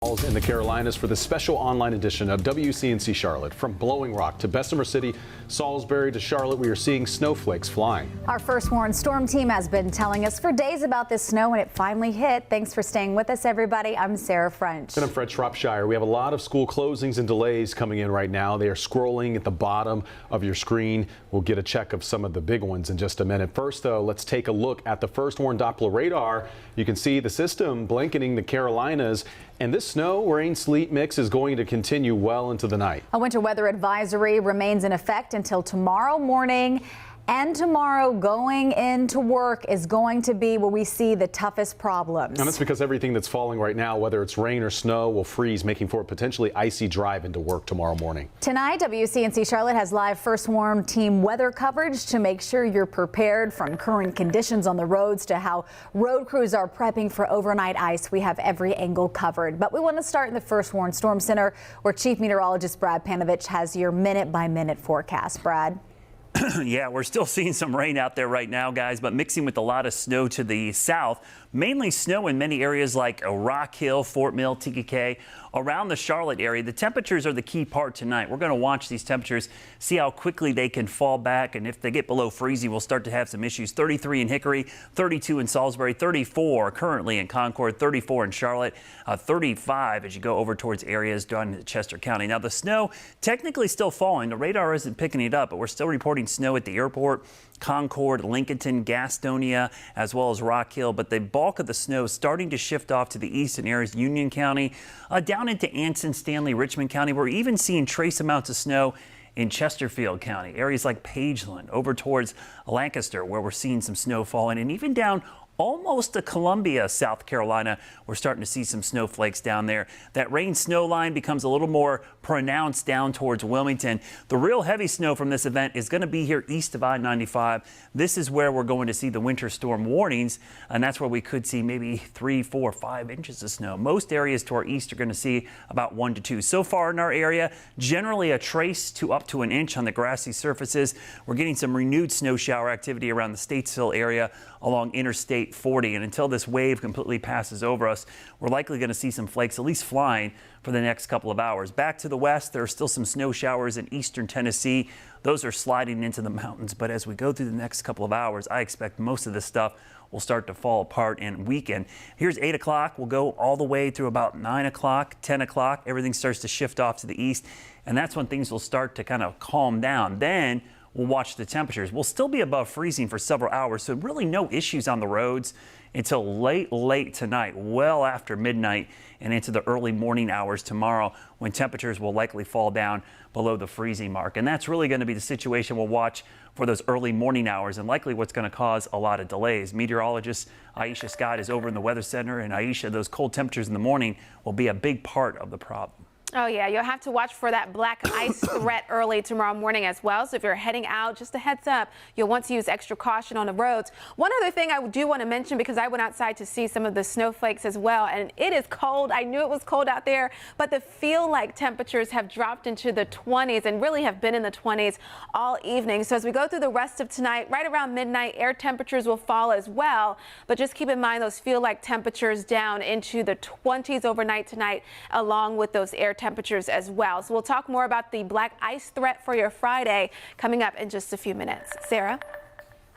In the Carolinas for the special online edition of WCNC Charlotte. From Blowing Rock to Bessemer City, Salisbury to Charlotte, we are seeing snowflakes flying. Our first warned storm team has been telling us for days about this snow, and it finally hit. Thanks for staying with us, everybody. I'm Sarah French. And I'm Fred Shropshire. We have a lot of school closings and delays coming in right now. They are scrolling at the bottom of your screen. We'll get a check of some of the big ones in just a minute. First, though, let's take a look at the first warned Doppler radar. You can see the system blanketing the Carolinas. And this snow, rain, sleet mix is going to continue well into the night. A winter weather advisory remains in effect until tomorrow morning. And tomorrow going into work is going to be where we see the toughest problems. And that's because everything that's falling right now, whether it's rain or snow, will freeze, making for a potentially icy drive into work tomorrow morning. Tonight, WCNC Charlotte has live first warned team weather coverage to make sure you're prepared, from current conditions on the roads to how road crews are prepping for overnight ice. We have every angle covered. But we want to start in the first warned storm center, where Chief Meteorologist Brad Panovich has your minute-by-minute forecast. Brad? Yeah, we're still seeing some rain out there right now, guys, but mixing with a lot of snow to the south. Mainly snow in many areas like Rock Hill, Fort Mill, TKK, around the Charlotte area. The temperatures are the key part tonight. We're going to watch these temperatures, see how quickly they can fall back, and if they get below freezing, we'll start to have some issues. 33 in Hickory, 32 in Salisbury, 34 currently in Concord, 34 in Charlotte, 35 as you go over towards areas down in Chester County. Now, the snow technically still falling. The radar isn't picking it up, but we're still reporting snow at the airport, Concord, Lincolnton, Gastonia, as well as Rock Hill. But the bulk of the snow is starting to shift off to the east in areas Union County, down into Anson, Stanley, Richmond County. We're even seeing trace amounts of snow in Chesterfield County, areas like Pageland, over towards Lancaster, where we're seeing some snow falling, and even down almost to Columbia, South Carolina. We're starting to see some snowflakes down there. That rain-snow line becomes a little more pronounced down towards Wilmington. The real heavy snow from this event is going to be here east of I-95. This is where we're going to see the winter storm warnings, and that's where we could see maybe 3, 4, 5 inches of snow. Most areas to our east are going to see about 1 to 2. So far in our area, generally a trace to up to an inch on the grassy surfaces. We're getting some renewed snow shower activity around the Statesville area along Interstate 40, and until this wave completely passes over us, we're likely going to see some flakes at least flying for the next couple of hours. Back to the west, there are still some snow showers in eastern Tennessee. Those are sliding into the mountains, but as we go through the next couple of hours, I expect most of this stuff will start to fall apart and weaken. Here's 8 o'clock. We'll go all the way through about 9 o'clock, 10 o'clock. Everything starts to shift off to the east, and that's when things will start to kind of calm down. Then we'll watch the temperatures. We'll still be above freezing for several hours, so really no issues on the roads until late tonight, well after midnight and into the early morning hours tomorrow, when temperatures will likely fall down below the freezing mark. And that's really going to be the situation we'll watch for those early morning hours, and likely what's going to cause a lot of delays. Meteorologist Aisha Scott is over in the Weather Center, and Aisha, those cold temperatures in the morning will be a big part of the problem. Oh, yeah, you'll have to watch for that black ice threat early tomorrow morning as well. So if you're heading out, just a heads up, you'll want to use extra caution on the roads. One other thing I do want to mention, because I went outside to see some of the snowflakes as well, and it is cold. I knew it was cold out there, but the feel-like temperatures have dropped into the 20s and really have been in the 20s all evening. So as we go through the rest of tonight, right around midnight, air temperatures will fall as well. But just keep in mind those feel-like temperatures down into the 20s overnight tonight, along with those air temperatures as well. So we'll talk more about the black ice threat for your Friday coming up in just a few minutes. Sarah?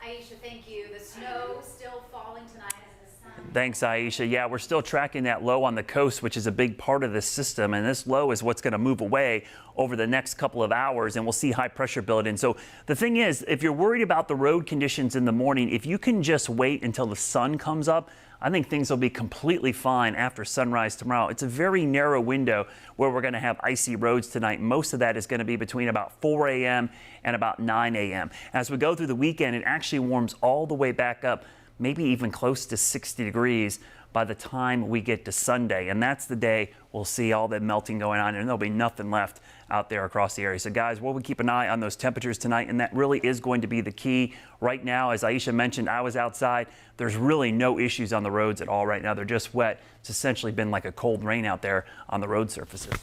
Aisha, thank you. The snow still falling tonight as the sun. Thanks, Aisha. Yeah, we're still tracking that low on the coast, which is a big part of this system. And this low is what's going to move away over the next couple of hours, and we'll see high pressure build in. So the thing is, if you're worried about the road conditions in the morning, if you can just wait until the sun comes up, I think things will be completely fine after sunrise tomorrow. It's a very narrow window where we're going to have icy roads tonight. Most of that is going to be between about 4 a.m. and about 9 a.m. As we go through the weekend, it actually warms all the way back up, maybe even close to 60 degrees by the time we get to Sunday. And that's the day we'll see all the melting going on, and there'll be nothing left out there across the area. So guys, we'll keep an eye on those temperatures tonight, and that really is going to be the key. Right now, as Aisha mentioned, I was outside. There's really no issues on the roads at all right now. They're just wet. It's essentially been like a cold rain out there on the road surfaces.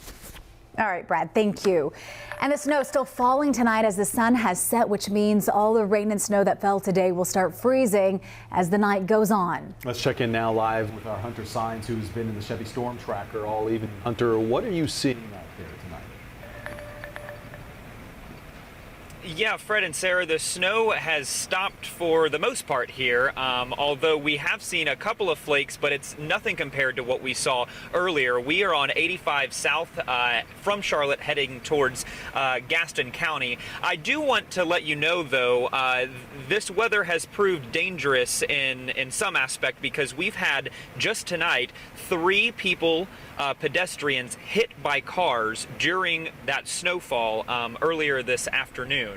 All right, Brad, thank you. And the snow is still falling tonight as the sun has set, which means all the rain and snow that fell today will start freezing as the night goes on. Let's check in now live with our Hunter Signs, who's been in the Chevy Storm Tracker all evening. Hunter, what are you seeing out there tonight? Yeah, Fred and Sarah, the snow has stopped for the most part here, although we have seen a couple of flakes, but it's nothing compared to what we saw earlier. We are on 85 south from Charlotte heading towards Gaston County. I do want to let you know, though, this weather has proved dangerous in some aspect because we've had just tonight 3 people, pedestrians, hit by cars during that snowfall earlier this afternoon.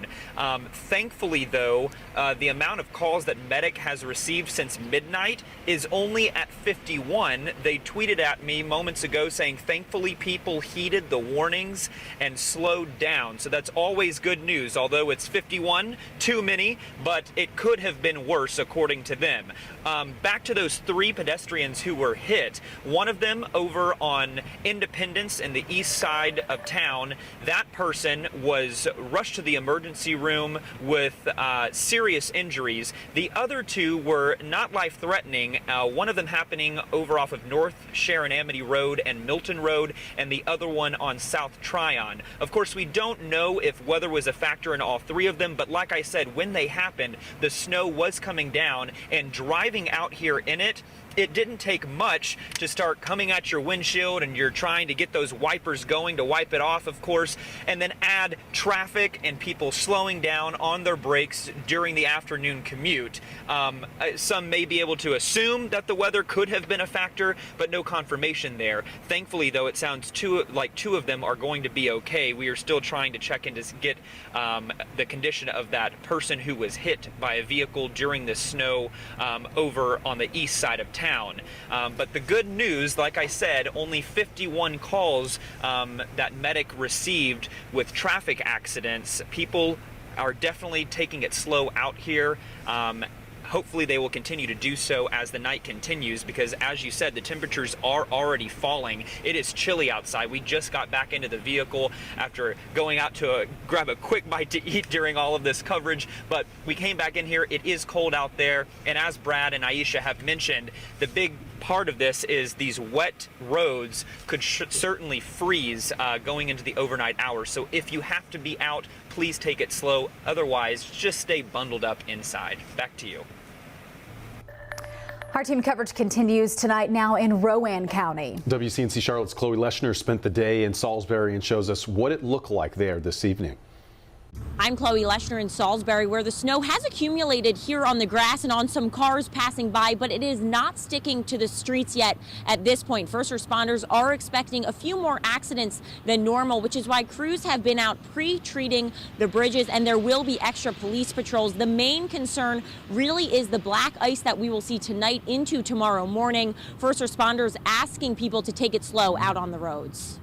Thankfully, though, the amount of calls that Medic has received since midnight is only at 51. They tweeted at me moments ago saying, thankfully, people heeded the warnings and slowed down. So that's always good news, although it's 51, too many, but it could have been worse, according to them. Back to those 3 pedestrians who were hit, one of them over on Independence in the east side of town. That person was rushed to the emergency room with serious injuries. The other 2 were not life-threatening, one of them happening over off of North Sharon Amity Road and Milton Road, and the other one on South Tryon. Of course, we don't know if weather was a factor in all 3 of them, but like I said, when they happened, the snow was coming down, and driving out here in it, it didn't take much to start coming at your windshield, and you're trying to get those wipers going to wipe it off, of course, and then add traffic and people slowing down on their brakes during the afternoon commute. Some may be able to assume that the weather could have been a factor, but no confirmation there. Thankfully, though, it sounds like 2 of them are going to be okay. We are still trying to check in to get the condition of that person who was hit by a vehicle during the snow over on the east side of town. But the good news, like I said, only 51 calls that Medic received with traffic accidents. People are definitely taking it slow out here. Hopefully they will continue to do so as the night continues because, as you said, the temperatures are already falling. It is chilly outside. We just got back into the vehicle after going out to grab a quick bite to eat during all of this coverage, but we came back in here. It is cold out there, and as Brad and Aisha have mentioned, the big part of this is these wet roads could certainly freeze going into the overnight hours. So if you have to be out, please take it slow. Otherwise, just stay bundled up inside. Back to you. Our team coverage continues tonight now in Rowan County. WCNC Charlotte's Chloe Leshner spent the day in Salisbury and shows us what it looked like there this evening. I'm Chloe Leshner in Salisbury, where the snow has accumulated here on the grass and on some cars passing by, but it is not sticking to the streets yet at this point. First responders are expecting a few more accidents than normal, which is why crews have been out pre-treating the bridges, and there will be extra police patrols. The main concern really is the black ice that we will see tonight into tomorrow morning. First responders asking people to take it slow out on the roads.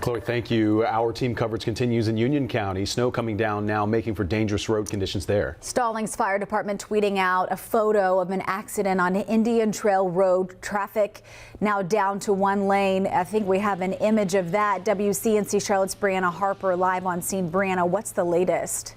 Chloe, thank you. Our team coverage continues in Union County. Snow coming down now, making for dangerous road conditions there. Stallings Fire Department tweeting out a photo of an accident on Indian Trail Road. Traffic now down to 1 lane. I think we have an image of that. WCNC Charlotte's Brianna Harper live on scene. Brianna, what's the latest?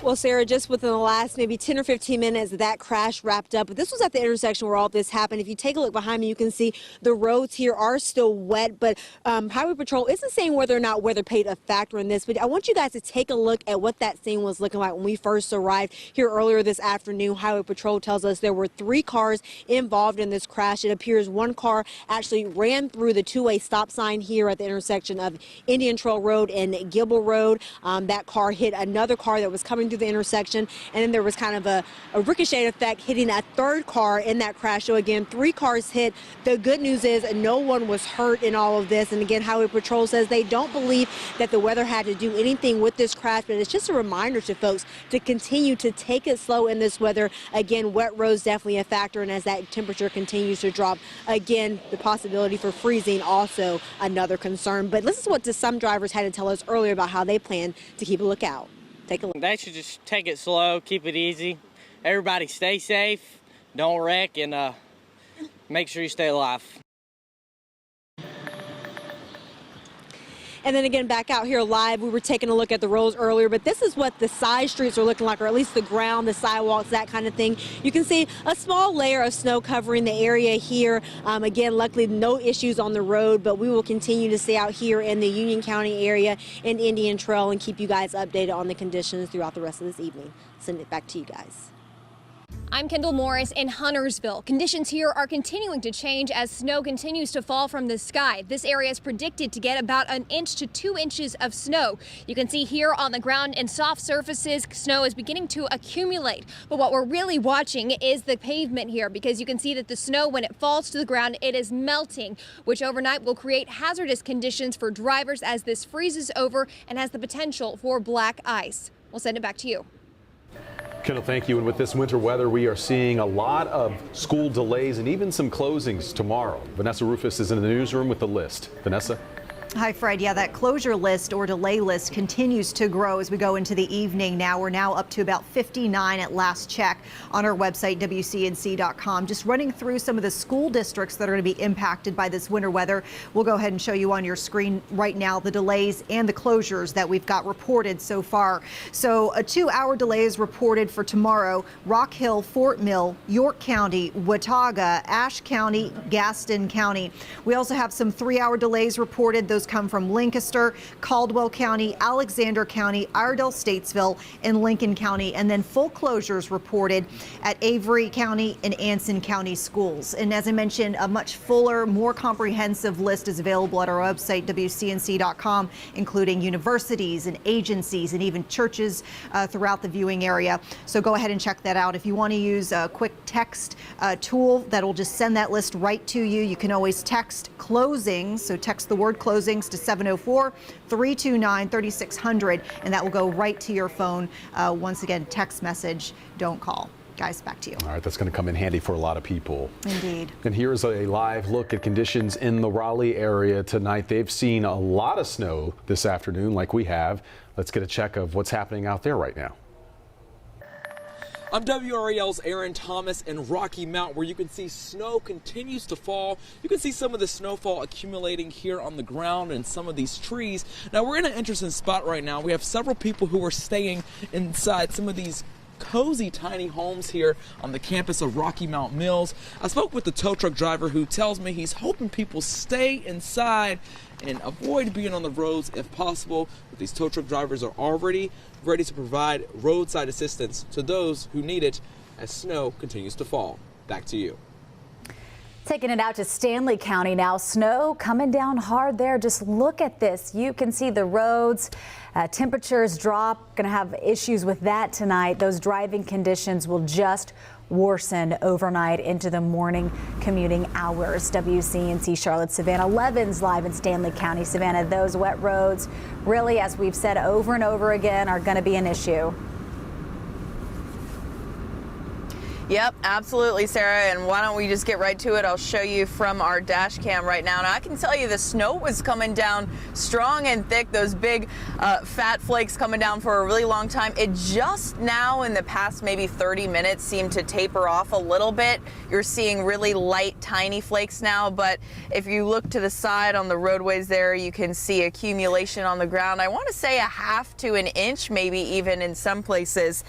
Well, Sarah, just within the last maybe 10 or 15 minutes, that crash wrapped up. But this was at the intersection where all this happened. If you take a look behind me, you can see the roads here are still wet. But Highway Patrol isn't saying whether or not weather played a factor in this. But I want you guys to take a look at what that scene was looking like when we first arrived here earlier this afternoon. Highway Patrol tells us there were 3 cars involved in this crash. It appears 1 car actually ran through the 2-way stop sign here at the intersection of Indian Trail Road and Gibble Road. That car hit another car that was coming through the intersection, and then there was kind of a ricochet effect hitting a 3rd car in that crash. So again, 3 cars hit. The good news is no one was hurt in all of this. And again, Highway Patrol says they don't believe that the weather had to do anything with this crash, but it's just a reminder to folks to continue to take it slow in this weather. Again, wet roads definitely a factor, and as that temperature continues to drop, again, the possibility for freezing also another concern. But listen to what some drivers had to tell us earlier about how they plan to keep a lookout. Take a look. They should just take it slow, keep it easy. Everybody stay safe, don't wreck, and make sure you stay alive. And then again, back out here live, we were taking a look at the roads earlier, but this is what the side streets are looking like, or at least the ground, the sidewalks, that kind of thing. You can see a small layer of snow covering the area here. Again, luckily no issues on the road, but we will continue to stay out here in the Union County area and Indian Trail and keep you guys updated on the conditions throughout the rest of this evening. Send it back to you guys. I'm Kendall Morris in Huntersville. Conditions here are continuing to change as snow continues to fall from the sky. This area is predicted to get about 1 inch to 2 inches of snow. You can see here on the ground and soft surfaces, snow is beginning to accumulate. But what we're really watching is the pavement here, because you can see that the snow, when it falls to the ground, it is melting, which overnight will create hazardous conditions for drivers as this freezes over and has the potential for black ice. We'll send it back to you. Kendall, thank you. And with this winter weather, we are seeing a lot of school delays and even some closings tomorrow. Vanessa Rufus is in the newsroom with the list. Vanessa? Hi, Fred. Yeah, that closure list or delay list continues to grow as we go into the evening now. We're now up to about 59 at last check on our website, WCNC.com. Just running through some of the school districts that are going to be impacted by this winter weather. We'll go ahead and show you on your screen right now the delays and the closures that we've got reported so far. So a 2-hour delay is reported for tomorrow. Rock Hill, Fort Mill, York County, Watauga, Ashe County, Gaston County. We also have some 3-hour delays reported. Those come from Lancaster, Caldwell County, Alexander County, Iredell, Statesville, and Lincoln County, and then full closures reported at Avery County and Anson County schools. And as I mentioned, a much fuller, more comprehensive list is available at our website, WCNC.com, including universities and agencies and even churches throughout the viewing area. So go ahead and check that out. If you want to use a quick text tool that'll just send that list right to you, you can always text closings, so text the word closings to 704-329-3600, and that will go right to your phone. Once again, text message, don't call. Guys, back to you. All right, that's going to come in handy for a lot of people. Indeed. And here's a live look at conditions in the Raleigh area tonight. They've seen a lot of snow this afternoon, like we have. Let's get a check of what's happening out there right now. I'm WRAL's Aaron Thomas in Rocky Mount, where you can see snow continues to fall. You can see some of the snowfall accumulating here on the ground and some of these trees. Now, we're in an interesting spot right now. We have several people who are staying inside some of these cozy tiny homes here on the campus of Rocky Mount Mills. I spoke with the tow truck driver who tells me he's hoping people stay inside and avoid being on the roads if possible. But these tow truck drivers are already ready to provide roadside assistance to those who need it as snow continues to fall. Back to you. Taking it out to Stanley County now. Snow coming down hard there. Just look at this. You can see the roads. Temperatures drop. Going to have issues with that tonight. Those driving conditions will just worsen overnight into the morning commuting hours. WCNC Charlotte, Savannah Levin's live in Stanley County. Savannah, those wet roads really, as we've said over and over again, are going to be an issue. Yep, absolutely, Sarah. And why don't we just get right to it? I'll show you from our dash cam right now. Now, I can tell you the snow was coming down strong and thick, those big fat flakes coming down for a really long time. It just now in the past maybe 30 minutes seemed to taper off a little bit. You're seeing really light, tiny flakes now. But if you look to the side on the roadways there, you can see accumulation on the ground. I want to say 1/2 to 1 inch, maybe even in some places.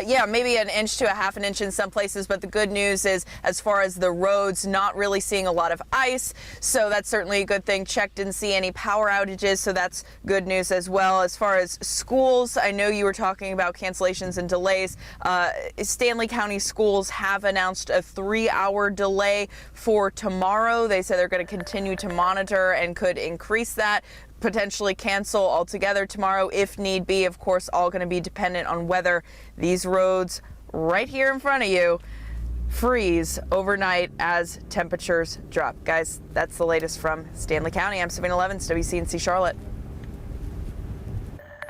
Yeah, maybe 1 inch to 1/2 inch in some places, but the good news is, as far as the roads, not really seeing a lot of ice, so that's certainly a good thing. Checked, didn't see any power outages, so that's good news as well. As far as schools, I know you were talking about cancellations and delays. Stanley County schools have announced a 3-hour delay for tomorrow. They said they're going to continue to monitor and could increase that, potentially cancel altogether tomorrow if need be. Of course, all going to be dependent on whether these roads right here in front of you freeze overnight as temperatures drop. Guys, that's the latest from Stanley County. I'm Savannah Levins, WCNC Charlotte.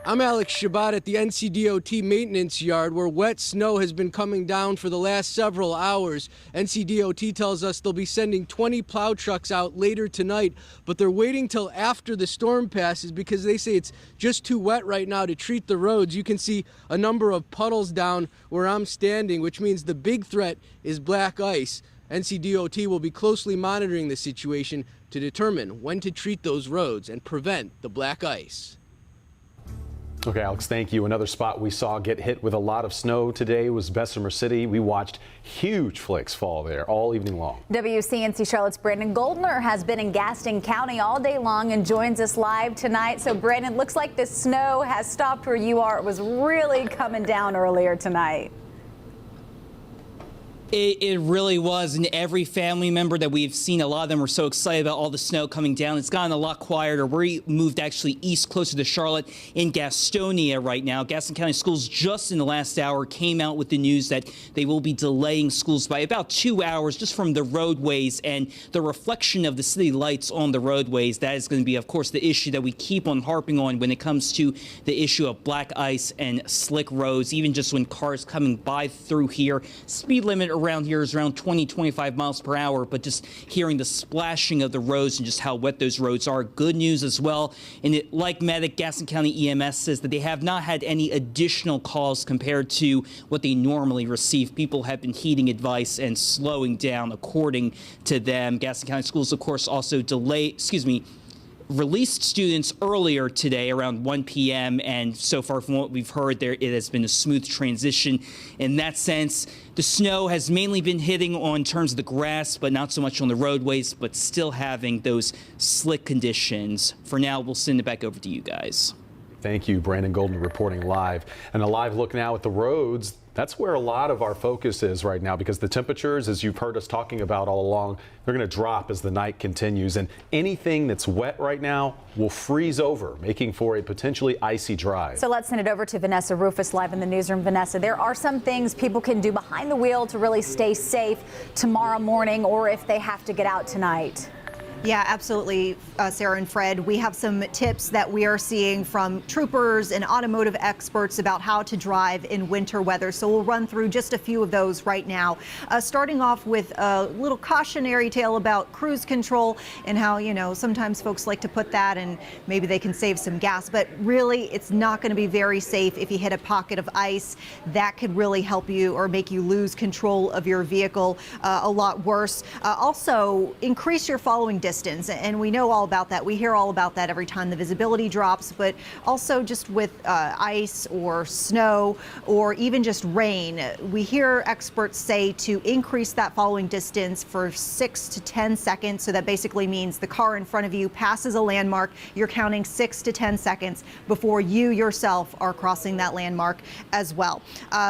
I'm Alex Shabbat at the NCDOT maintenance yard, where wet snow has been coming down for the last several hours. NCDOT tells us they'll be sending 20 plow trucks out later tonight, but they're waiting till after the storm passes because they say it's just too wet right now to treat the roads. You can see a number of puddles down where I'm standing, which means the big threat is black ice. NCDOT will be closely monitoring the situation to determine when to treat those roads and prevent the black ice. Okay, Alex, thank you. Another spot we saw get hit with a lot of snow today was Bessemer City. We watched huge flakes fall there all evening long. WCNC Charlotte's Brandon Goldner has been in Gaston County all day long and joins us live tonight. So, Brandon, looks like the snow has stopped where you are. It was really coming down earlier tonight. It really was, and every family member that we've seen, a lot of them were so excited about all the snow coming down. It's gotten a lot quieter. We moved actually east closer to Charlotte in Gastonia right now. Gaston County Schools just in the last hour came out with the news that they will be delaying schools by about 2 hours just from the roadways and the reflection of the city lights on the roadways. That is going to be, of course, the issue that we keep on harping on when it comes to the issue of black ice and slick roads, even just when cars coming by through here. Speed limit around here is around 20-25 miles per hour, but just hearing the splashing of the roads and just how wet those roads are. Good news as well. And like Medic, Gaston County EMS says that they have not had any additional calls compared to what they normally receive. People have been heeding advice and slowing down according to them. Gaston County Schools, of course, also released students earlier today around 1 p.m. and so far from what we've heard there, it has been a smooth transition in that sense. The snow has mainly been hitting on terms of the grass, but not so much on the roadways, but still having those slick conditions. For now, we'll send it back over to you guys. Thank you, Brandon Golden, reporting live. And a live look now at the roads. That's where a lot of our focus is right now, because the temperatures, as you've heard us talking about all along, they're going to drop as the night continues. And anything that's wet right now will freeze over, making for a potentially icy drive. So let's send it over to Vanessa Rufus live in the newsroom. Vanessa, there are some things people can do behind the wheel to really stay safe tomorrow morning, or if they have to get out tonight. Yeah, absolutely, Sarah and Fred. We have some tips that we are seeing from troopers and automotive experts about how to drive in winter weather. So we'll run through just a few of those right now. Starting off with a little cautionary tale about cruise control and how, sometimes folks like to put that and maybe they can save some gas. But really, it's not going to be very safe if you hit a pocket of ice. That could really help you or make you lose control of your vehicle a lot worse. Also, increase your following distance. And we know all about that. We hear all about that every time the visibility drops, but also just with ice or snow or even just rain, we hear experts say to increase that following distance for 6 to 10 seconds. So that basically means the car in front of you passes a landmark. You're counting 6 to 10 seconds before you yourself are crossing that landmark as well.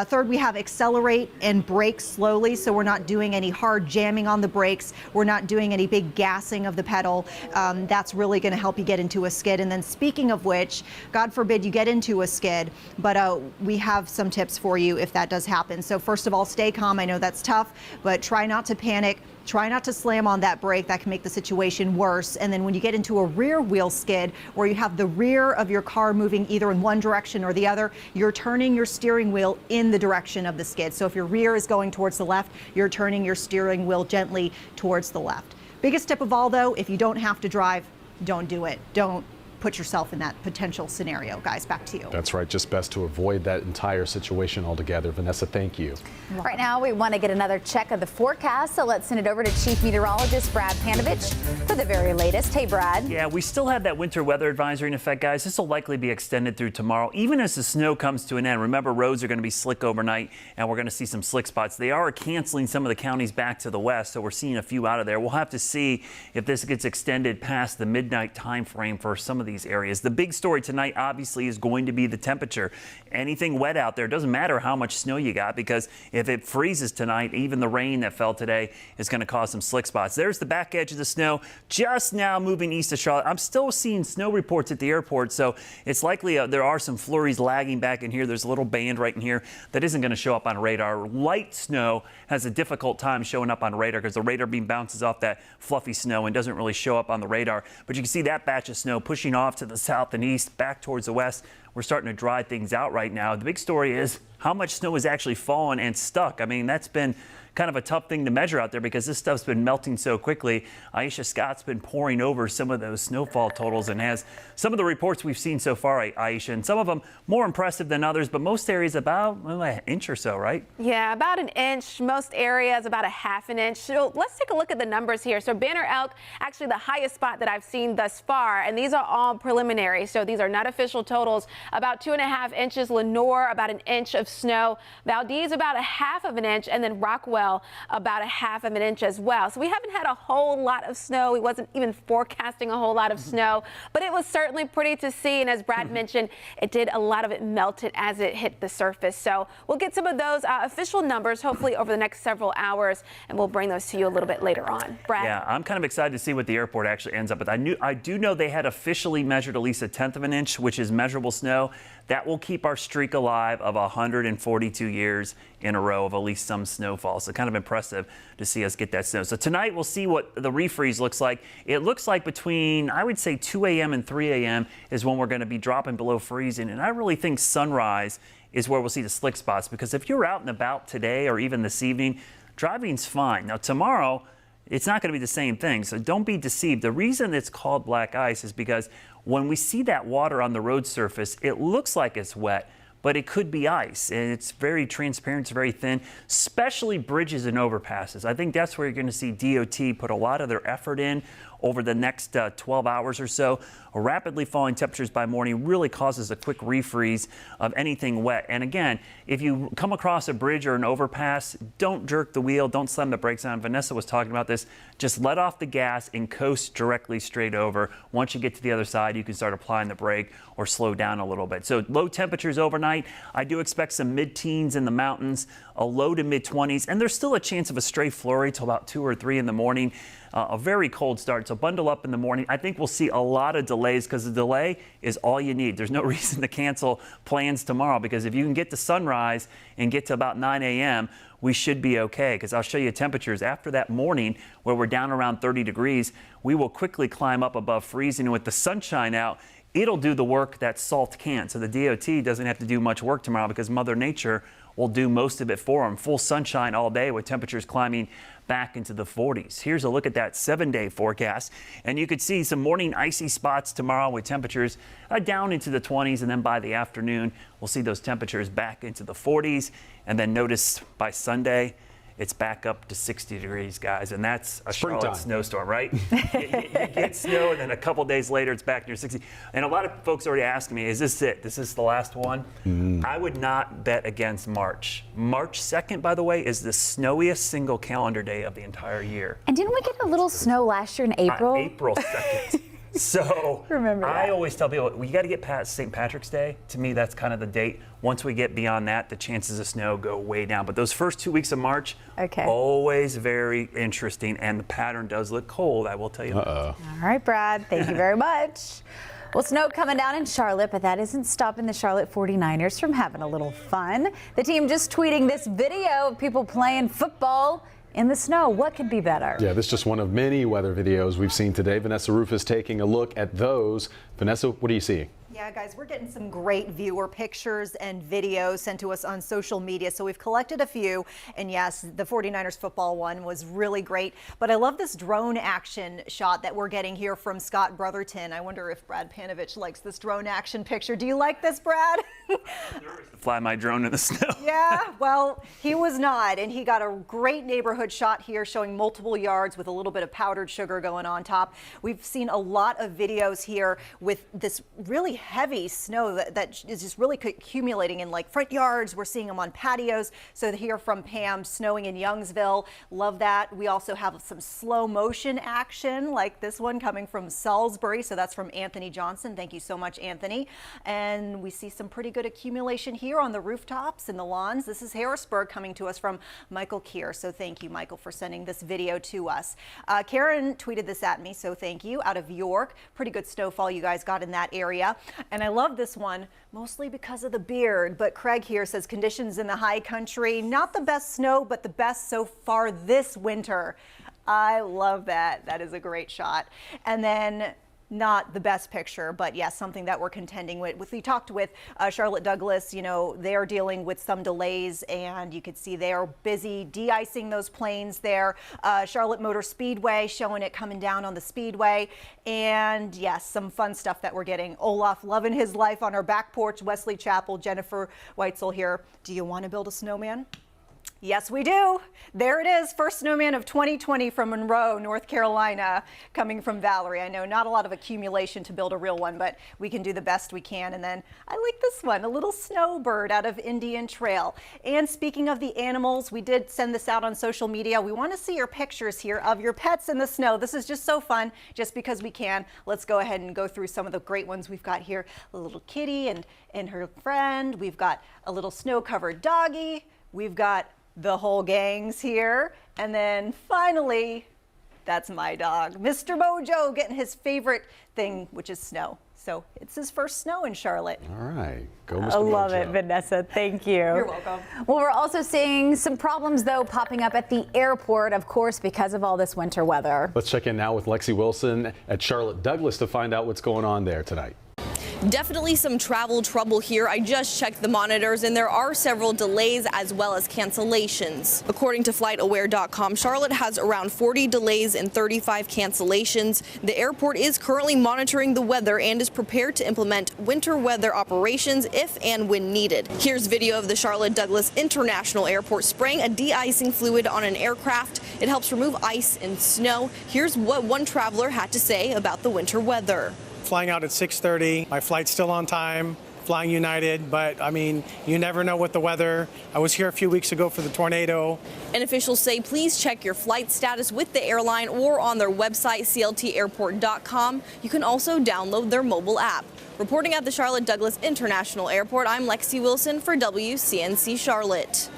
Third, we have accelerate and brake slowly. So we're not doing any hard jamming on the brakes. We're not doing any big gassing of the pedal. That's really going to help you get into a skid. And then speaking of which, God forbid you get into a skid, but we have some tips for you if that does happen. So first of all, stay calm. I know that's tough, but try not to panic. Try not to slam on that brake. That can make the situation worse. And then when you get into a rear wheel skid where you have the rear of your car moving either in one direction or the other, you're turning your steering wheel in the direction of the skid. So if your rear is going towards the left, you're turning your steering wheel gently towards the left. Biggest tip of all, though, if you don't have to drive, don't do it. Don't put yourself in that potential scenario. Guys, back to you. That's right. Just best to avoid that entire situation altogether. Vanessa, thank you. Right now, we want to get another check of the forecast, so let's send it over to Chief Meteorologist Brad Panovich for the very latest. Hey, Brad. Yeah, we still have that winter weather advisory in effect, guys. This will likely be extended through tomorrow, even as the snow comes to an end. Remember, roads are going to be slick overnight, and we're going to see some slick spots. They are canceling some of the counties back to the west, so we're seeing a few out of there. We'll have to see if this gets extended past the midnight time frame for some of these areas. The big story tonight, obviously, is going to be the temperature. Anything wet out there, doesn't matter how much snow you got, because if it freezes tonight, even the rain that fell today is going to cause some slick spots. There's the back edge of the snow just now moving east of Charlotte. I'm still seeing snow reports at the airport, so it's likely there are some flurries lagging back in here. There's a little band right in here that isn't going to show up on radar. Light snow has a difficult time showing up on radar because the radar beam bounces off that fluffy snow and doesn't really show up on the radar. But you can see that batch of snow pushing off to the south and east, back towards the west. we're starting to dry things out right now. The big story is how much snow is actually fallen and stuck. I mean, that's been kind of a tough thing to measure out there because this stuff's been melting so quickly. Aisha Scott's been poring over some of those snowfall totals and has some of the reports we've seen so far, Aisha, and some of them more impressive than others, but most areas about an inch or so, right? Yeah, about an inch. Most areas about a half an inch. So let's take a look at the numbers here. So Banner Elk, actually the highest spot that I've seen thus far, and these are all preliminary, so these are not official totals. About 2.5 inches. Lenore, about an inch of snow. Valdez, about a half of an inch, and then Rockwell, about a half of an inch as well. So we haven't had a whole lot of snow. We wasn't even forecasting a whole lot of snow, but it was certainly pretty to see. And as Brad mentioned, it did, a lot of it melted as it hit the surface. So we'll get some of those official numbers hopefully over the next several hours, and we'll bring those to you a little bit later on. Brad? Yeah, I'm kind of excited to see what the airport actually ends up with. I do know they had officially measured at least 1/10 of an inch, which is measurable snow. That will keep our streak alive of 142 years in a row of at least some snowfall. So kind of impressive to see us get that snow. So tonight we'll see what the refreeze looks like. It looks like between, I would say, 2 a.m. and 3 a.m. is when we're going to be dropping below freezing. And I really think sunrise is where we'll see the slick spots, because if you're out and about today or even this evening, driving's fine. Now tomorrow, it's not going to be the same thing, so don't be deceived. The reason it's called black ice is because when we see that water on the road surface, it looks like it's wet, but it could be ice, and it's very transparent, it's very thin, especially bridges and overpasses. I think that's where you're going to see DOT put a lot of their effort in over the next 12 hours or so. Rapidly falling temperatures by morning really causes a quick refreeze of anything wet. And again, if you come across a bridge or an overpass, don't jerk the wheel, don't slam the brakes on. Vanessa was talking about this. Just let off the gas and coast directly straight over. Once you get to the other side, you can start applying the brake or slow down a little bit. So low temperatures overnight. I do expect some mid-teens in the mountains, a low to mid-20s, and there's still a chance of a stray flurry till about 2 or 3 in the morning. A very cold start, so bundle up in the morning. I think we'll see a lot of delays because the delay is all you need. There's no reason to cancel plans tomorrow, because if you can get to sunrise and get to about 9 a.m., we should be okay, because I'll show you temperatures after that morning where we're down around 30 degrees. We will quickly climb up above freezing, and with the sunshine out, it'll do the work that salt can't. So the DOT doesn't have to do much work tomorrow because Mother Nature will do most of it for them. Full sunshine all day with temperatures climbing back into the 40s. Here's a look at that 7-day forecast, and you could see some morning icy spots tomorrow with temperatures down into the 20s, and then by the afternoon we'll see those temperatures back into the 40s, and then notice by Sunday it's back up to 60 degrees, guys, and that's a Charlotte snowstorm, right? you get snow, and then a couple days later, it's back near 60. And a lot of folks already asked me, is this it? Is this the last one? I would not bet against March. March 2nd, by the way, is the snowiest single calendar day of the entire year. And didn't we get a little snow last year in April? April 2nd. So I always tell people, we got to get past St. Patrick's Day. To me, that's kind of the date. Once we get beyond that, the chances of snow go way down. But those first 2 weeks of March, always very interesting. And the pattern does look cold, I will tell you. All right, Brad, thank you very much. Well, snow coming down in Charlotte, but that isn't stopping the Charlotte 49ers from having a little fun. The team just tweeting this video of people playing football in the snow. What could be better? Yeah, this is just one of many weather videos we've seen today. Vanessa Rufus taking a look at those. Vanessa, what do you see? Yeah, guys, we're getting some great viewer pictures and videos sent to us on social media. So we've collected a few. And yes, the 49ers football one was really great. But I love this drone action shot that we're getting here from Scott Brotherton. I wonder if Brad Panovich likes this drone action picture. Do you like this, Brad? Fly my drone in the snow. Yeah, well, he was not. And he got a great neighborhood shot here showing multiple yards with a little bit of powdered sugar going on top. We've seen a lot of videos here with this really heavy snow that is just really accumulating in like front yards. We're seeing them on patios. So here from Pam, snowing in Youngsville. Love that. We also have some slow motion action like this one coming from Salisbury. So that's from Anthony Johnson. Thank you so much, Anthony. And we see some pretty good accumulation here on the rooftops and the lawns. This is Harrisburg coming to us from Michael Keir. So thank you, Michael, for sending this video to us. Karen tweeted this at me, so thank you, out of York. Pretty good snowfall you guys got in that area. And I love this one, mostly because of the beard. But Craig here says conditions in the high country, not the best snow, but the best so far this winter. I love that. That is a great shot. And then not the best picture, but yes, something that we're contending with. We talked with Charlotte Douglas, you know, they are dealing with some delays, and you could see they are busy de-icing those planes there. Charlotte Motor Speedway showing it coming down on the speedway. And yes, some fun stuff that we're getting. Olaf loving his life on our back porch. Wesley Chapel, Jennifer Weitzel here. Do you want to build a snowman? Yes, we do. There it is. First snowman of 2020 from Monroe, North Carolina, coming from Valerie. I know not a lot of accumulation to build a real one, but we can do the best we can. And then I like this one, a little snowbird out of Indian Trail. And speaking of the animals, we did send this out on social media. We want to see your pictures here of your pets in the snow. This is just so fun, just because we can. Let's go ahead and go through some of the great ones we've got here. A little kitty and her friend. We've got a little snow-covered doggy. We've got the whole gang's here. And then finally, that's my dog, Mr. Mojo, getting his favorite thing, which is snow. So it's his first snow in Charlotte. All right, go Mr. I love Mojo. it, Vanessa. Thank you. You're welcome. Well, we're also seeing some problems, though, popping up at the airport, of course, because of all this winter weather. Let's check in now with Lexi Wilson at Charlotte Douglas to find out what's going on there tonight. Definitely some travel trouble here. I just checked the monitors and there are several delays as well as cancellations. According to FlightAware.com, Charlotte has around 40 delays and 35 cancellations. The airport is currently monitoring the weather and is prepared to implement winter weather operations if and when needed. Here's video of the Charlotte Douglas International Airport spraying a de-icing fluid on an aircraft. It helps remove ice and snow. Here's what one traveler had to say about the winter weather. Flying out at 6:30. My flight's still on time, flying United, but I mean, you never know with the weather. I was here a few weeks ago for the tornado. And officials say please check your flight status with the airline or on their website, cltairport.com. You can also download their mobile app. Reporting at the Charlotte Douglas International Airport, I'm Lexi Wilson for WCNC Charlotte.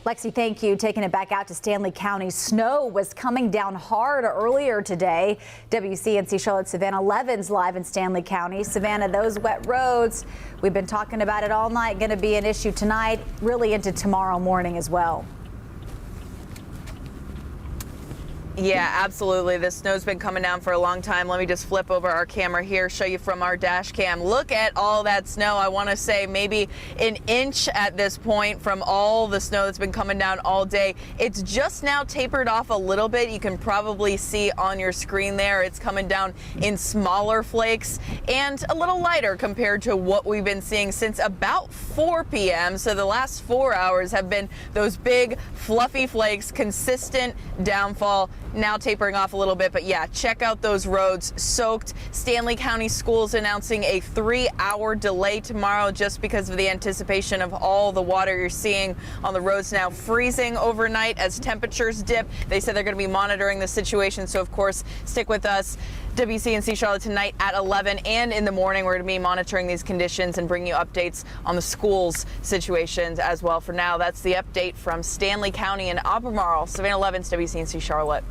Lexi, thank you. Taking it back out to Stanley County. Snow was coming down hard earlier today. WCNC Charlotte Savannah Levin's live in Stanley County. Savannah, those wet roads, we've been talking about it all night, going to be an issue tonight, really into tomorrow morning as well. Yeah, absolutely. The snow's been coming down for a long time. Let me just flip over our camera here, show you from our dash cam. Look at all that snow. I want to say maybe an inch at this point from all the snow that's been coming down all day. It's just now tapered off a little bit. You can probably see on your screen there. It's coming down in smaller flakes and a little lighter compared to what we've been seeing since about 4 p.m. So the last 4 hours have been those big fluffy flakes, consistent downfall. Now tapering off a little bit, but yeah, check out those roads soaked. Stanley County Schools announcing a 3-hour delay tomorrow just because of the anticipation of all the water you're seeing on the roads now freezing overnight as temperatures dip. They said they're going to be monitoring the situation, so of course, stick with us. WCNC Charlotte tonight at 11 and in the morning. We're going to be monitoring these conditions and bringing you updates on the schools situations as well. For now, that's the update from Stanley County and Albemarle. Savannah Levin's WCNC Charlotte.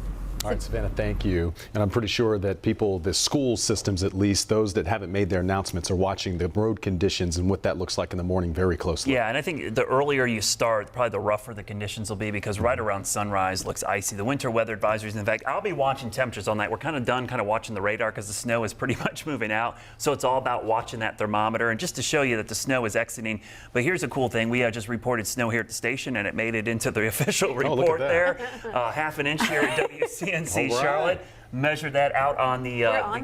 All right, Savannah, thank you. And I'm pretty sure that people, the school systems at least, those that haven't made their announcements are watching the road conditions and what that looks like in the morning very closely. Yeah, and I think the earlier you start, probably the rougher the conditions will be because right around sunrise looks icy. The winter weather advisories, in fact, I'll be watching temperatures all night. We're kind of done watching the radar because the snow is pretty much moving out. So it's all about watching that thermometer and just to show you that the snow is exiting. But here's a cool thing. We just reported snow here at the station and it made it into the official report there. Half an inch here at WCNC Charlotte. Measure that out on the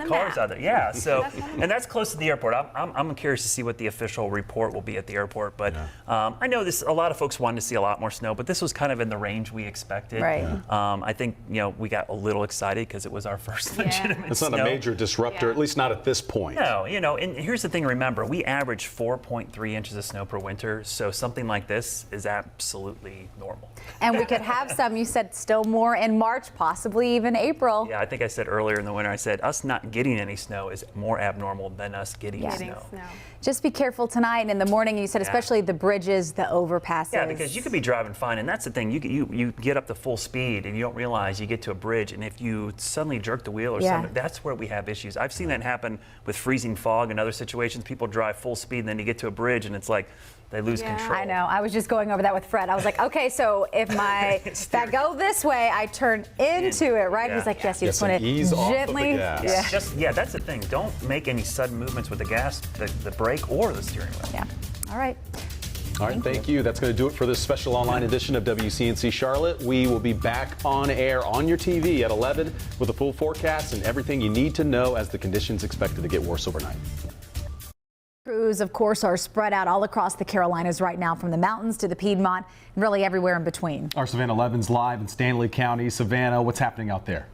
cars out there. Yeah, so and that's close to the airport. I'm curious to see what the official report will be at the airport. But I know a lot of folks wanted to see a lot more snow, but this was kind of in the range we expected. Right. I think we got a little excited because it was our first legitimate It's not snow. a major disruptor, at least not at this point. No, and here's the thing. Remember, we average 4.3 inches of snow per winter, so something like this is absolutely normal. And we could have some, you said, still more in March, possibly even April. Yeah, I think I said earlier in the winter, I said us not getting any snow is more abnormal than us getting snow. Just be careful tonight and in the morning. You said especially the bridges, the overpasses. Yeah, because you could be driving fine, and that's the thing. You get up to full speed, and you don't realize you get to a bridge, and if you suddenly jerk the wheel or something, that's where we have issues. I've seen that happen with freezing fog and other situations. People drive full speed, and then you get to a bridge, and it's like, They lose control. I know. I was just going over that with Fred. I was like, okay, so if I go this way, I turn into it, right? Yeah. He's like, yes, you just and want to ease off of the gently. gas. Yeah. That's the thing. Don't make any sudden movements with the gas, the brake, or the steering wheel. Yeah. All right. All right, thank you. That's going to do it for this special online edition of WCNC Charlotte. We will be back on air on your TV at 11 with a full forecast and everything you need to know as the conditions expected to get worse overnight. Crews, of course, are spread out all across the Carolinas right now, from the mountains to the Piedmont, and really everywhere in between. Our Savannah Levin's live in Stanley County. Savannah, what's happening out there?